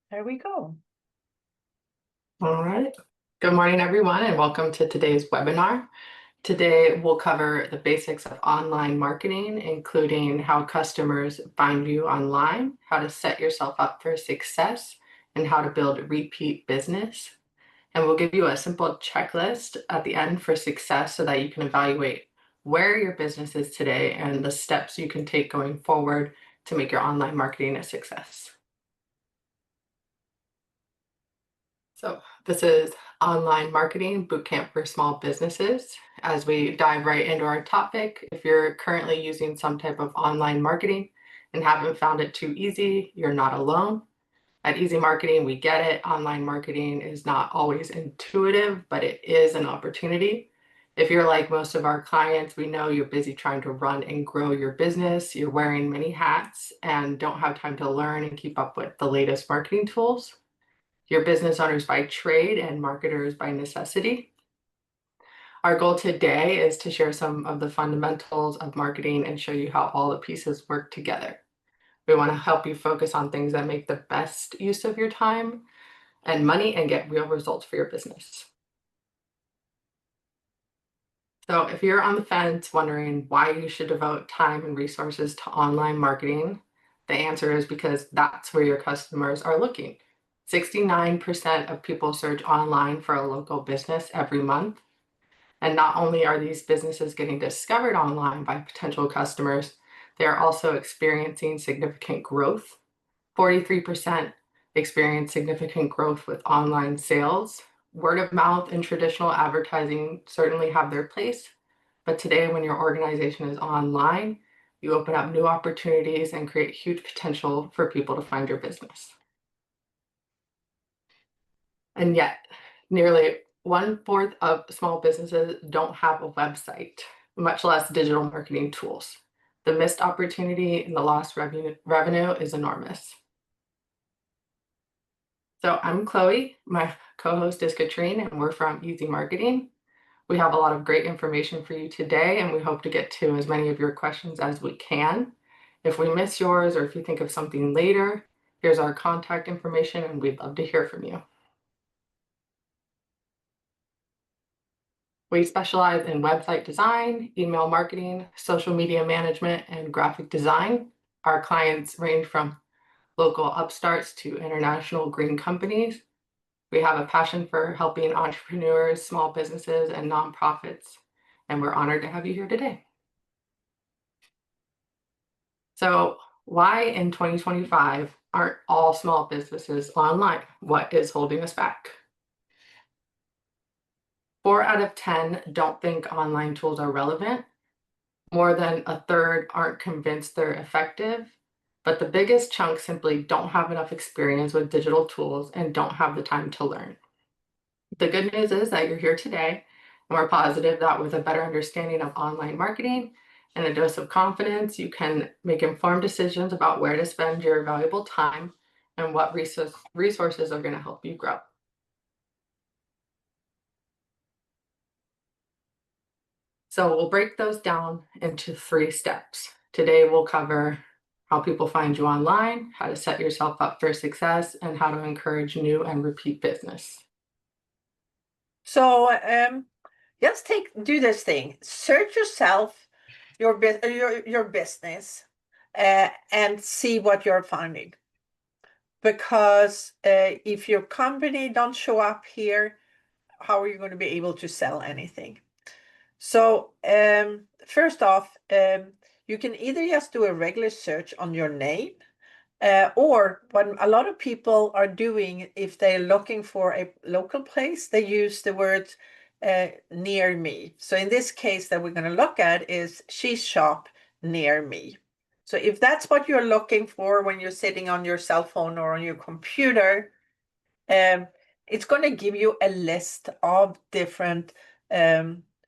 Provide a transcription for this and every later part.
There we go. All right. Good morning, everyone, and welcome to today's webinar. Today, we'll cover the basics of online marketing, including how customers find you online, how to set yourself up for success, and how to build repeat business. And we'll give you a simple checklist at the end for success so that you can evaluate where your business is today and the steps you can take going forward to make your online marketing a success. So this is Online Marketing Bootcamp for Small Businesses. As we dive right into our topic, if you're currently using some type of online marketing and haven't found it too easy, you're not alone. At Easy Marketing, we get it. Online marketing is not always intuitive, but it is an opportunity. If you're like most of our clients, we know you're busy trying to run and grow your business. You're wearing many hats and don't have time to learn and keep up with the latest marketing tools. You're business owners by trade and marketers by necessity. Our goal today is to share some of the fundamentals of marketing and show you how all the pieces work together. We want to help you focus on things that make the best use of your time and money and get real results for your business. So if you're on the fence wondering why you should devote time and resources to online marketing, the answer is because that's where your customers are looking. 69% of people search online for a local business every month. And not only are these businesses getting discovered online by potential customers, they are also experiencing significant growth. 43% experience significant growth with online sales. Word of mouth and traditional advertising certainly have their place, but today when your organization is online, you open up new opportunities and create huge potential for people to find your business. And yet, nearly 1/4 of small businesses don't have a website, much less digital marketing tools. The missed opportunity and the lost revenue is enormous. So I'm Chloe, my co-host is Katrine, and we're from Easy Marketing. We have a lot of great information for you today, and we hope to get to as many of your questions as we can. If we miss yours or if you think of something later, here's our contact information, and we'd love to hear from you. We specialize in website design, email marketing, social media management, and graphic design. Our clients range from local upstarts to international green companies. We have a passion for helping entrepreneurs, small businesses, and nonprofits, and we're honored to have you here today. So why in 2025 aren't all small businesses online? What is holding us back? 4 out of 10 don't think online tools are relevant. More than a third aren't convinced they're effective, but the biggest chunk simply don't have enough experience with digital tools and don't have the time to learn. The good news is that you're here today, and we're positive that with a better understanding of online marketing and a dose of confidence, you can make informed decisions about where to spend your valuable time and what resources are going to help you grow. So we'll break those down into 3 steps. Today we'll cover how people find you online, how to set yourself up for success, and how to encourage new and repeat business. So just do this thing. Search yourself, your business, and see what you're finding. Because if your company don't show up here, how are you going to be able to sell anything? So first off, you can either just do a regular search on your name, or what a lot of people are doing, if they're looking for a local place, they use the word near me. So in this case that we're going to look at is She's Shop Near Me. So if that's what you're looking for when you're sitting on your cell phone or on your computer, it's going to give you a list of different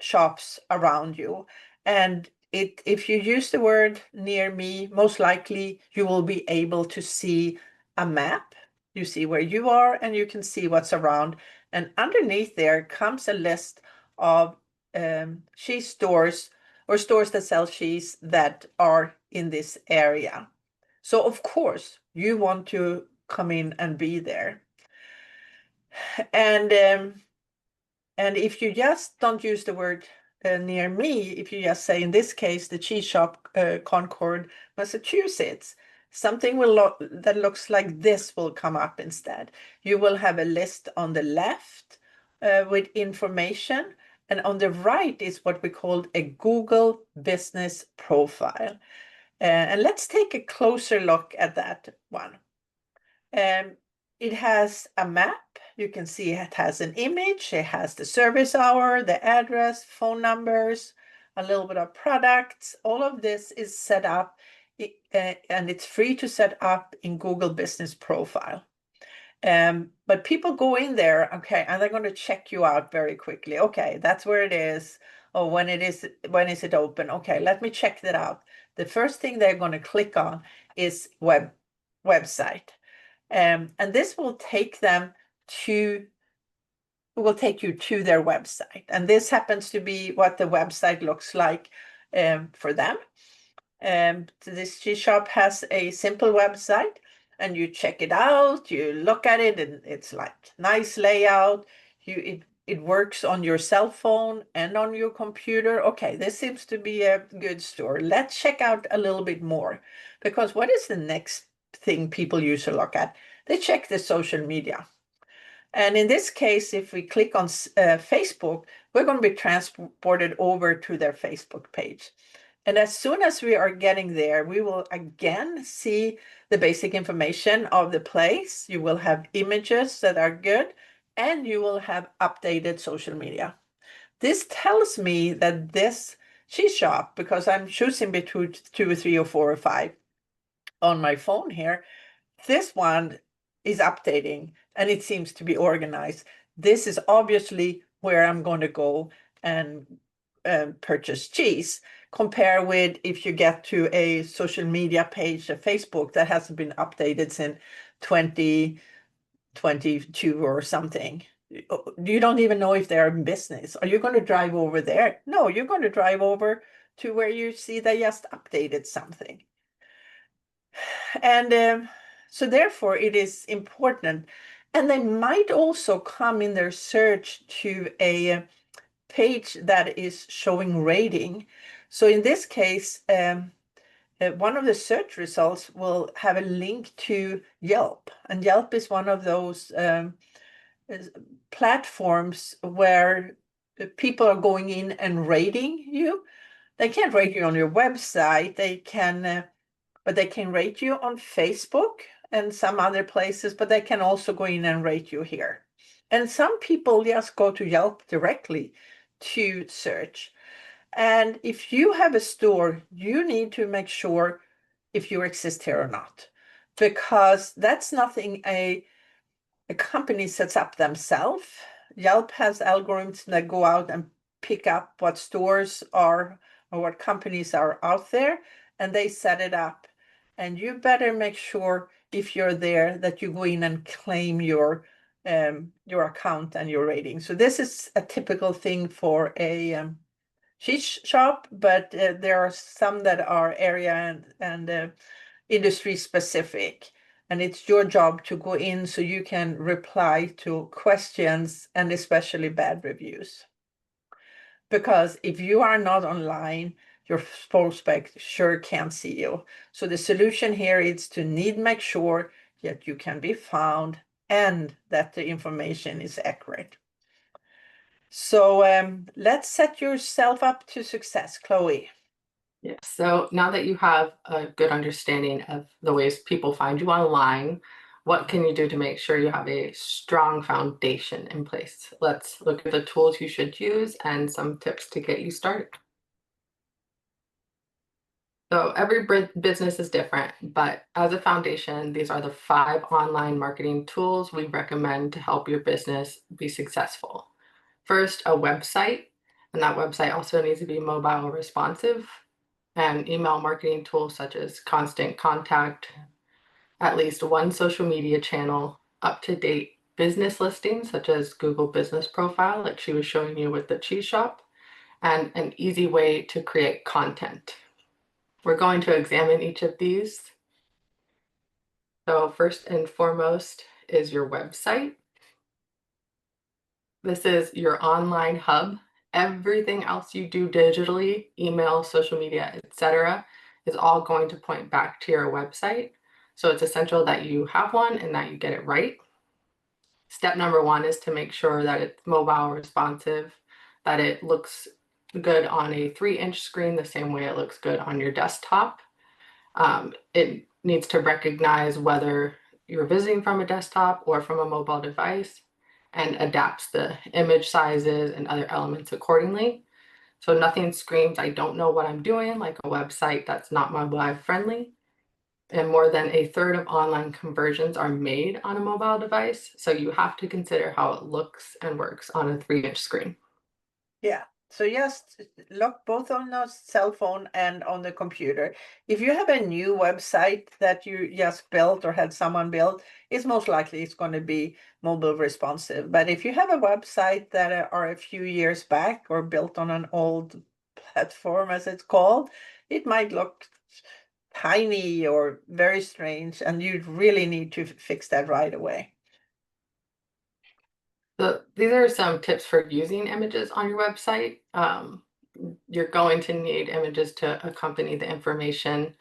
shops around you. And if you use the word near me, most likely you will be able to see a map. You see where you are and you can see what's around. And underneath there comes a list of cheese stores or stores that sell cheese that are in this area. So of course you want to come in and be there. And if you just don't use the word near me, if you just say, in this case, the cheese shop, Concord, Massachusetts, something that looks like this will come up instead. You will have a list on the left with information, and on the right is what we call a Google Business Profile. And let's take a closer look at that one. It has a map. You can see it has an image. It has the service hour, the address, phone numbers, a little bit of products. All of this is set up, and it's free to set up in Google Business Profile. But people go in there, okay, and they're going to check you out very quickly. Okay, that's where it is. Oh, when is it open? Okay, let me check that out. The first thing they're going to click on is website. And this will take you to their website. And this happens to be what the website looks like for them. So this cheese shop has a simple website, and you check it out, you look at it, and it's like nice layout. It works on your cell phone and on your computer. Okay, this seems to be a good store. Let's check out a little bit more, because what is the next thing people usually look at? They check the social media. And in this case, if we click on Facebook, we're going to be transported over to their Facebook page. And as soon as we are getting there, we will again see the basic information of the place. You will have images that are good, and you will have updated social media. This tells me that this cheese shop, because I'm choosing between 2 or 3 or 4 or 5 on my phone here, this one is updating and it seems to be organized. This is obviously where I'm going to go and purchase cheese. Compare with if you get to a social media page of Facebook that hasn't been updated since 2022 or something. You don't even know if they're in business. Are you going to drive over there? No, you're going to drive over to where you see they just updated something. And so therefore it is important. And they might also come in their search to a page that is showing rating. So in this case, one of the search results will have a link to Yelp. And Yelp is one of those platforms where people are going in and rating you. They can't rate you on your website. But they can rate you on Facebook and some other places, but they can also go in and rate you here. And some people just go to Yelp directly to search. And if you have a store, you need to make sure if you exist here or not, because that's nothing a company sets up themselves. Yelp has algorithms that go out and pick up what stores are or what companies are out there, and they set it up. And you better make sure if you're there that you go in and claim your account and your rating. So this is a typical thing for a cheese shop, but there are some that are area and industry specific. And it's your job to go in so you can reply to questions and especially bad reviews. Because if you are not online, your prospect sure can't see you. So the solution here is to make sure that you can be found and that the information is accurate. So let's set yourself up to success, Chloe. Yeah. So now that you have a good understanding of the ways people find you online, what can you do to make sure you have a strong foundation in place? Let's look at the tools you should use and some tips to get you started. So every business is different, but as a foundation, these are the 5 online marketing tools we recommend to help your business be successful. First, a website, and that website also needs to be mobile responsive, and email marketing tools such as Constant Contact, at least one social media channel, up-to-date business listings such as Google Business Profile, like she was showing you with the cheese shop, and an easy way to create content. We're going to examine each of these. So first and foremost is your website. This is your online hub. Everything else you do digitally, email, social media, etc., is all going to point back to your website. So it's essential that you have one and that you get it right. Step number one is to make sure that it's mobile responsive, that it looks good on a 3-inch screen the same way it looks good on your desktop. It needs to recognize whether you're visiting from a desktop or from a mobile device and adapts the image sizes and other elements accordingly. So nothing screams, I don't know what I'm doing, like a website that's not mobile friendly. And more than a third of online conversions are made on a mobile device. So you have to consider how it looks and works on a 3-inch screen. Yeah. So just look both on the cell phone and on the computer. If you have a new website that you just built or had someone build, it's most likely it's going to be mobile responsive. But if you have a website that are a few years back or built on an old platform, as it's called, it might look tiny or very strange, and you really need to fix that right away. So these are some tips for using images on your website. You're going to need images to accompany the information,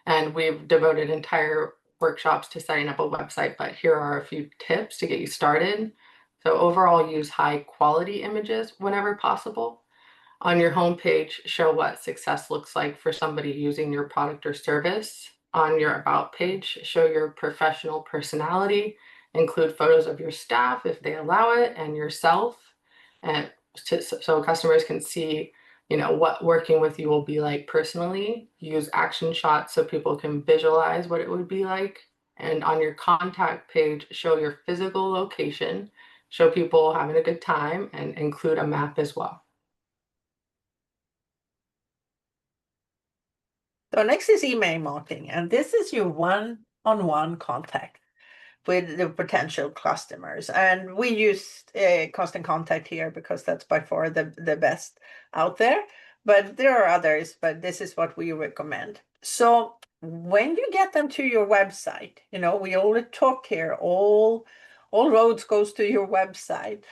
and we've devoted entire workshops to setting up a website, but here are a few tips to get you started. So overall, use high quality images whenever possible. On your homepage, show what success looks like for somebody using your product or service. On your About page, show your professional personality. Include photos of your staff if they allow it and yourself, and so customers can see, what working with you will be like personally. Use action shots so people can visualize what it would be like. And on your contact page, show your physical location, show people having a good time, and include a map as well. So next is email marketing, and this is your one-on-one contact with the potential customers. And we use constant contact here because that's by far the best out there. But there are others, but this is what we recommend. So when you get them to your website, we already talk here, all roads goes to your website.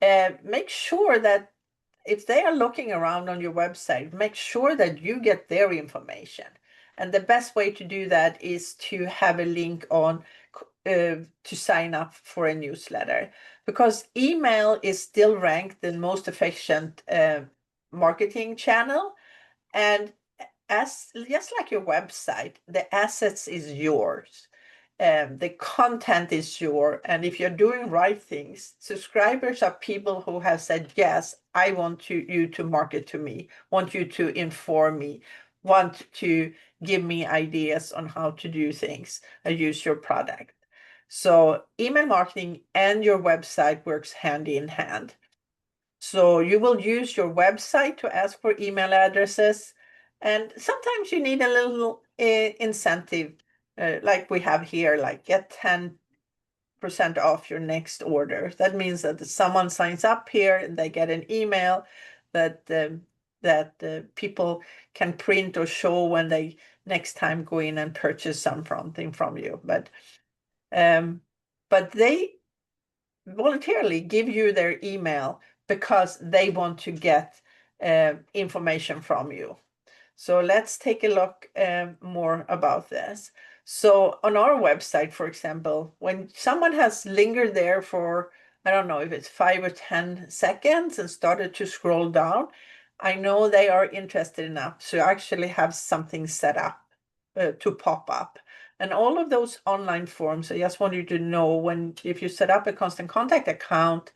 Make sure that if they are looking around on your website, make sure that you get their information. And the best way to do that is to have a link on to sign up for a newsletter, because email is still ranked the most efficient marketing channel. And as just like your website, the assets is yours. The content is yours. And if you're doing right things, subscribers are people who have said, yes, I want you to market to me, want you to inform me, want to give me ideas on how to do things and use your product. So email marketing and your website works hand in hand. So you will use your website to ask for email addresses. And sometimes you need a little incentive, like we have here, like get 10% off your next order. That means that someone signs up here and they get an email that people can print or show when they next time go in and purchase something from you. But they voluntarily give you their email because they want to get information from you. So let's take a look more about this. So on our website, for example, when someone has lingered there for, I don't know if it's 5 or 10 seconds and started to scroll down, I know they are interested enough to actually have something set up to pop up. And all of those online forms, I just want you to know, if you set up a constant contact account,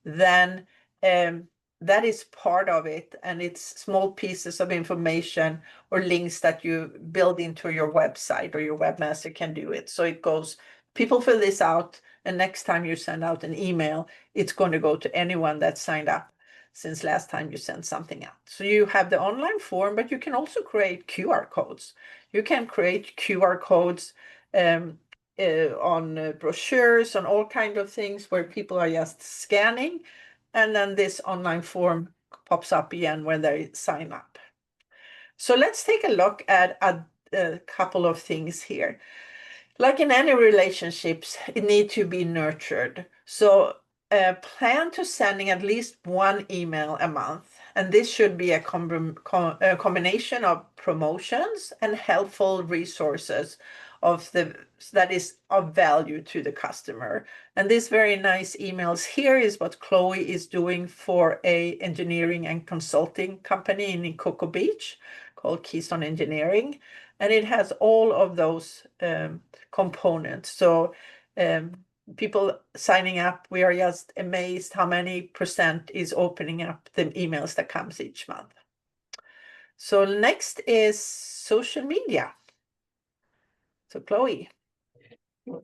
then that is part of it, and it's small pieces of information or links that you build into your website, or your webmaster can do it. So it goes, people fill this out, and next time you send out an email, it's going to go to anyone that signed up since last time you sent something out. So you have the online form, but you can also create QR codes. You can create QR codes on brochures, on all kinds of things where people are just scanning, and then this online form pops up again when they sign up. So let's take a look at a couple of things here. like in any relationships, it needs to be nurtured. So plan to sending at least one email a month. And this should be a combination of promotions and helpful resources that is of value to the customer. And these very nice emails here is what Chloe is doing for a engineering and consulting company in Cocoa Beach called Keystone Engineering. And it has all of those components. So people signing up, we are just amazed how many % is opening up the emails that comes each month. So next is social media. So Chloe.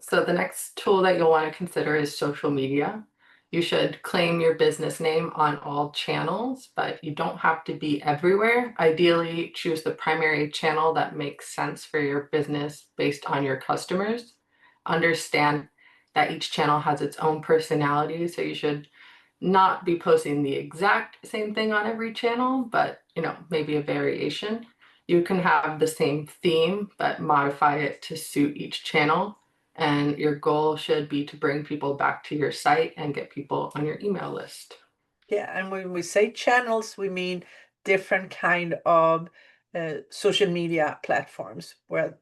So the next tool that you'll want to consider is social media. You should claim your business name on all channels, but you don't have to be everywhere. Ideally, choose the primary channel that makes sense for your business based on your customers. Understand that each channel has its own personality, so you should not be posting the exact same thing on every channel, but maybe a variation. You can have the same theme, but modify it to suit each channel. And your goal should be to bring people back to your site and get people on your email list. Yeah, and when we say channels, we mean different kind of social media platforms where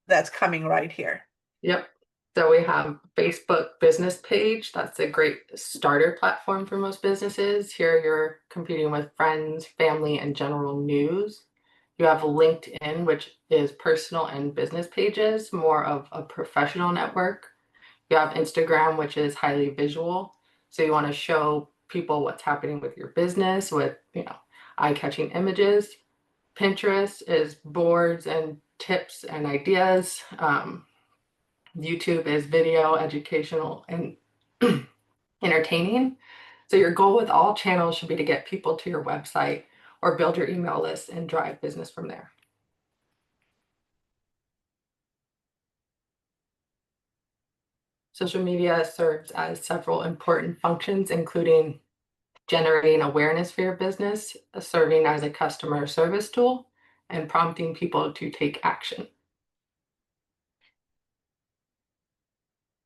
that's coming right here. Yep. So we have Facebook business page. That's a great starter platform for most businesses. Here you're competing with friends, family, and general news. You have LinkedIn, which is personal and business pages, more of a professional network. You have Instagram, which is highly visual. So you want to show people what's happening with your business with, eye-catching images. Pinterest is boards and tips and ideas. YouTube is video, educational, and entertaining. So your goal with all channels should be to get people to your website or build your email list and drive business from there. Social media serves as several important functions, including generating awareness for your business, serving as a customer service tool, and prompting people to take action.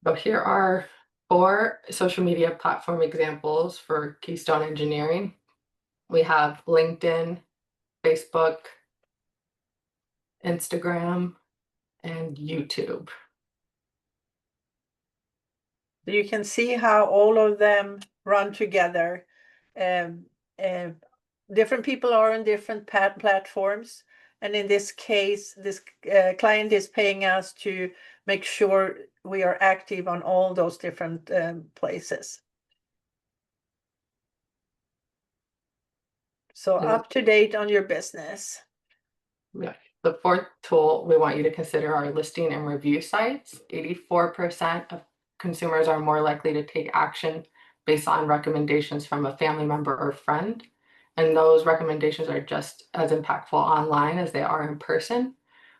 So here are 4 social media platform examples for Keystone Engineering. We have LinkedIn, Facebook, Instagram, and YouTube. You can see how all of them run together. Different people are on different platforms. And in this case, this client is paying us to make sure we are active on all those different places. So up to date on your business. Yeah. The 4th tool we want you to consider are listing and review sites. 84% of consumers are more likely to take action based on recommendations from a family member or friend. And those recommendations are just as impactful online as they are in person.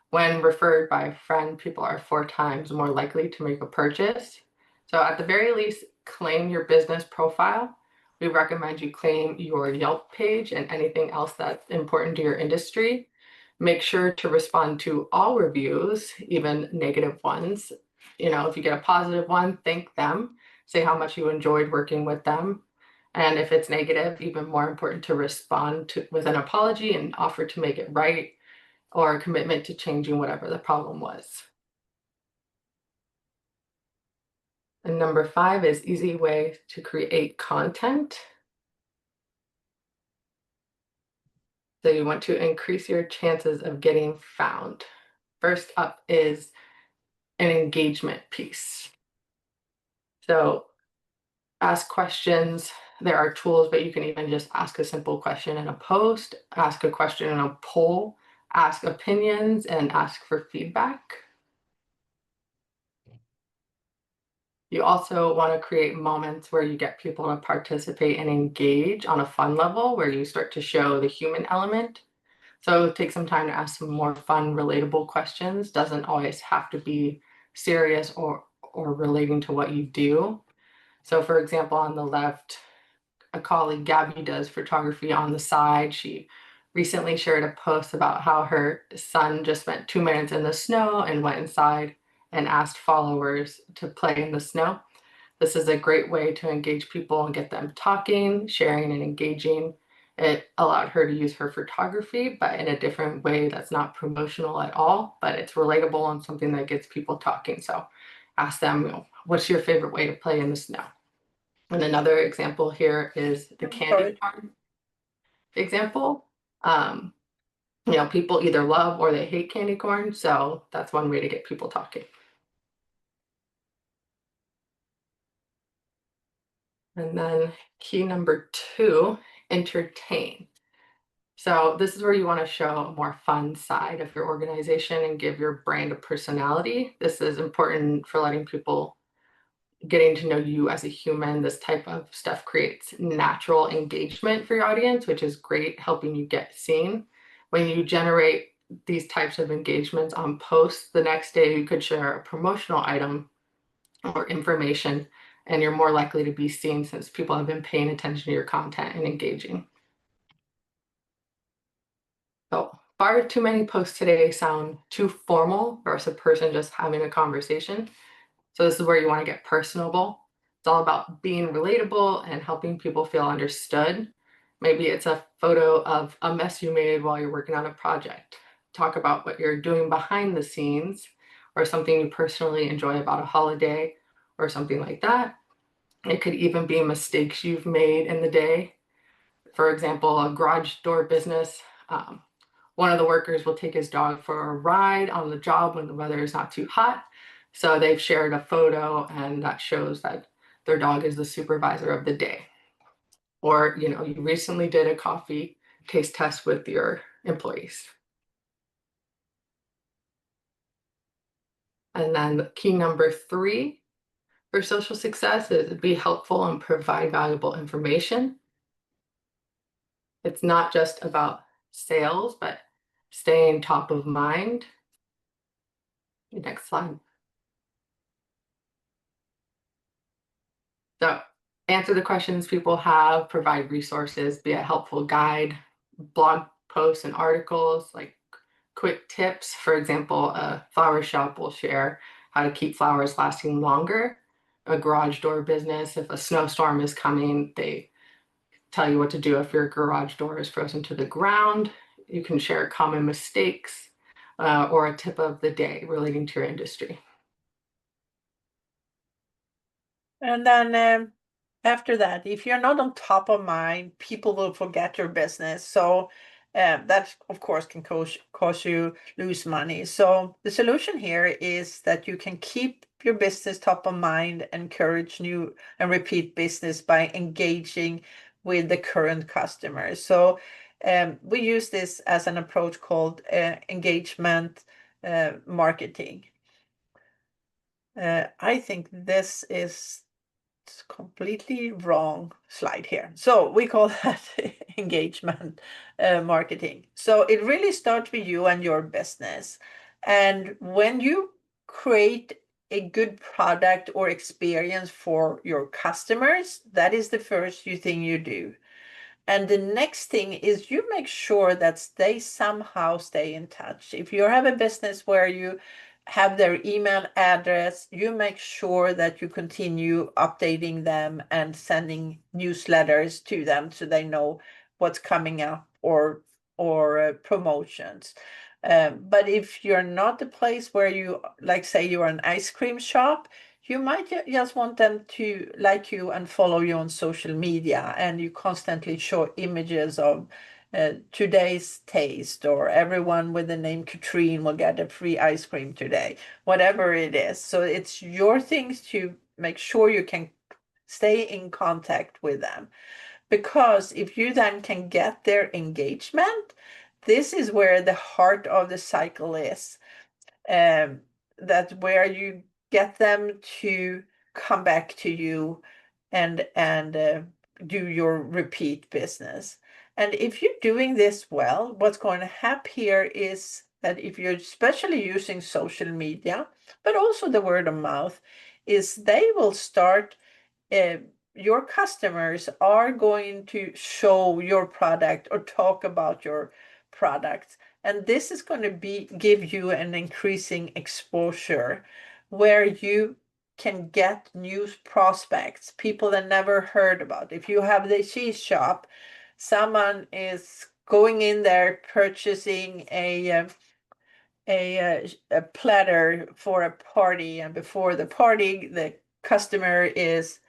When referred by a friend, people are 4 times more likely to make a purchase. So at the very least, claim your business profile. We recommend you claim your Yelp page and anything else that's important to your industry. Make sure to respond to all reviews, even negative ones. If you get a positive one, thank them. Say how much you enjoyed working with them. And if it's negative, even more important to respond with an apology and offer to make it right, or a commitment to changing whatever the problem was. And number 5 is easy way to create content. So you want to increase your chances of getting found. First up is an engagement piece. So ask questions. There are tools, but you can even just ask a simple question in a post, ask a question in a poll, ask opinions, and ask for feedback. You also want to create moments where you get people to participate and engage on a fun level, where you start to show the human element. So take some time to ask some more fun, relatable questions. Doesn't always have to be serious or relating to what you do. So for example, on the left, a colleague, Gabby, does photography on the side. She recently shared a post about how her son just spent 2 minutes in the snow and went inside and asked followers to play in the snow. This is a great way to engage people and get them talking, sharing, and engaging. It allowed her to use her photography, but in a different way that's not promotional at all, but it's relatable and something that gets people talking. So ask them, what's your favorite way to play in the snow? And another example here is the candy corn example. People either love or they hate candy corn, so that's one way to get people talking. And then key number 2, entertain. So this is where you want to show a more fun side of your organization and give your brand a personality. This is important for letting people getting to know you as a human. This type of stuff creates natural engagement for your audience, which is great, helping you get seen. When you generate these types of engagements on posts, the next day you could share a promotional item or information, and you're more likely to be seen since people have been paying attention to your content and engaging. So far too many posts today sound too formal versus a person just having a conversation. So this is where you want to get personable. It's all about being relatable and helping people feel understood. Maybe it's a photo of a mess you made while you're working on a project. Talk about what you're doing behind the scenes, or something you personally enjoy about a holiday or something like that. It could even be mistakes you've made in the day. For example, a garage door business. One of the workers will take his dog for a ride on the job when the weather is not too hot. So they've shared a photo, and that shows that their dog is the supervisor of the day. Or, you recently did a coffee taste test with your employees. And then key number 3 for social success is be helpful and provide valuable information. It's not just about sales, but staying top of mind. Next slide. So answer the questions people have, provide resources, be a helpful guide, blog posts and articles, like quick tips. For example, a flower shop will share how to keep flowers lasting longer. A garage door business, if a snowstorm is coming, they tell you what to do if your garage door is frozen to the ground. You can share common mistakes or a tip of the day relating to your industry. And then after that, if you're not on top of mind, people will forget your business. So that, of course, can cause you lose money. So the solution here is that you can keep your business top of mind, encourage new and repeat business by engaging with the current customers. So we use this as an approach called engagement marketing. I think this is completely wrong slide here. So we call that engagement marketing. So it really starts with you and your business. And when you create a good product or experience for your customers, that is the first thing you do. And the next thing is you make sure that they somehow stay in touch. If you have a business where you have their email address, you make sure that you continue updating them and sending newsletters to them so they know what's coming up or promotions. But if you're not a place where you, like say you're an ice cream shop, you might just want them to like you and follow you on social media, and you constantly show images of today's taste, or everyone with the name Katrine will get a free ice cream today, whatever it is. So it's your things to make sure you can stay in contact with them. Because if you then can get their engagement, this is where the heart of the cycle is. That where you get them to come back to you and do your repeat business. And if you're doing this well, what's going to happen here is that if you're especially using social media, but also the word of mouth, is they will start, your customers are going to show your product or talk about your product. And this is going to give you an increasing exposure, where you can get new prospects, people that never heard about. If you have the cheese shop, someone is going in there purchasing a platter for a party, and before the party, the customer is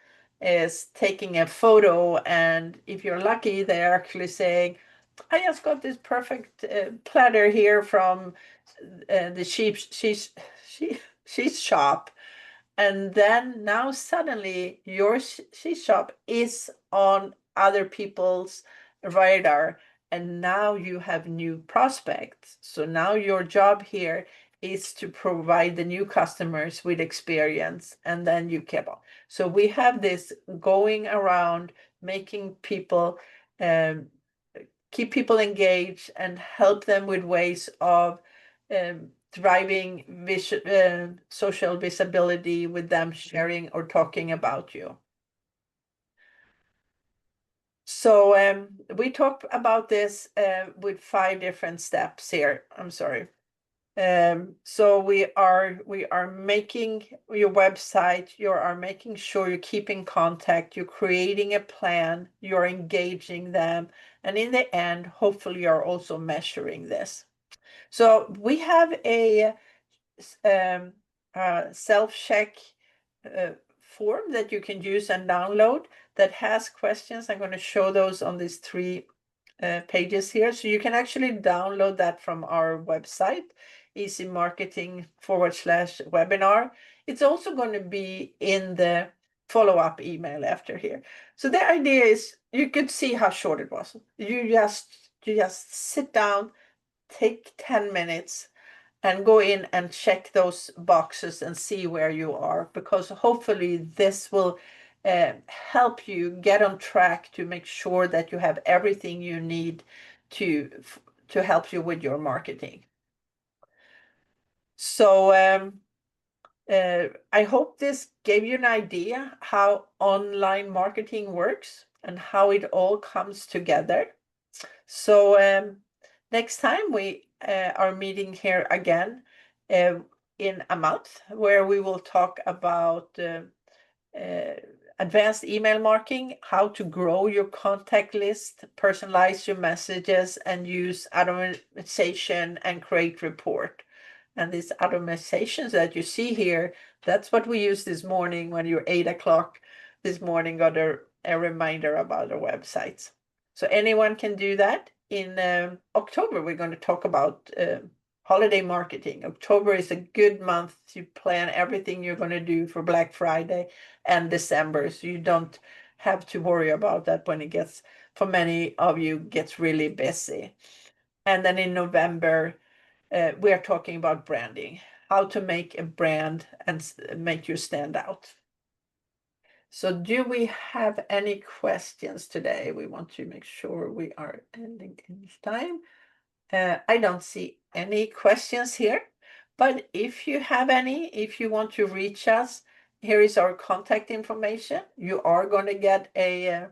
taking a photo, and if you're lucky, they're actually saying, I just got this perfect platter here from the cheese shop. And then now suddenly your cheese shop is on other people's radar, and now you have new prospects. So now your job here is to provide the new customers with experience, and then you keep on. So we have this going around, making people keep people engaged and help them with ways of driving social visibility with them sharing or talking about you. So we talked about this with 5 different steps here. I'm sorry. So we are making your website, you are making sure you keep in contact, you're creating a plan, you're engaging them, and in the end, hopefully you're also measuring this. So we have a self-check form that you can use and download that has questions. I'm going to show those on these 3 pages here. So you can actually download that from our website, easymarketing/webinar. It's also going to be in the follow-up email after here. So the idea is you could see how short it was. You just sit down, take 10 minutes, and go in and check those boxes and see where you are, because hopefully this will help you get on track to make sure that you have everything you need to help you with your marketing. So I hope this gave you an idea how online marketing works and how it all comes together. So next time we are meeting here again in a month, where we will talk about advanced email marketing, how to grow your contact list, personalize your messages, and use automation and create report. And these automatizations that you see here, that's what we used this morning when you're 8 o'clock this morning, got a reminder about our websites. So anyone can do that. In October, we're going to talk about holiday marketing. October is a good month to plan everything you're going to do for Black Friday and December, so you don't have to worry about that when it gets, for many of you, gets really busy. And then in November, we are talking about branding, how to make a brand and make you stand out. So do we have any questions today? We want to make sure we are ending in time. I don't see any questions here, but if you have any, if you want to reach us, here is our contact information. You are going to get a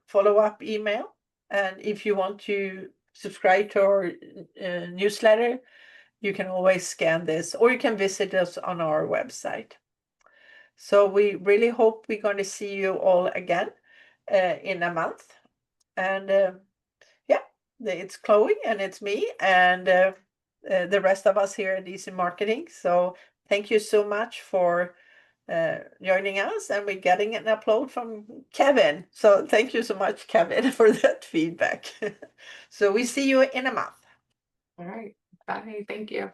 follow-up email, and if you want to subscribe to our newsletter, you can always scan this, or you can visit us on our website. So we really hope we're going to see you all again in a month. And yeah, it's Chloe and it's me and the rest of us here at Easy Marketing. So thank you so much for joining us, and we're getting an upload from Kevin. So thank you so much, Kevin, for that feedback. So we see you in a month. All right. Bye. Thank you.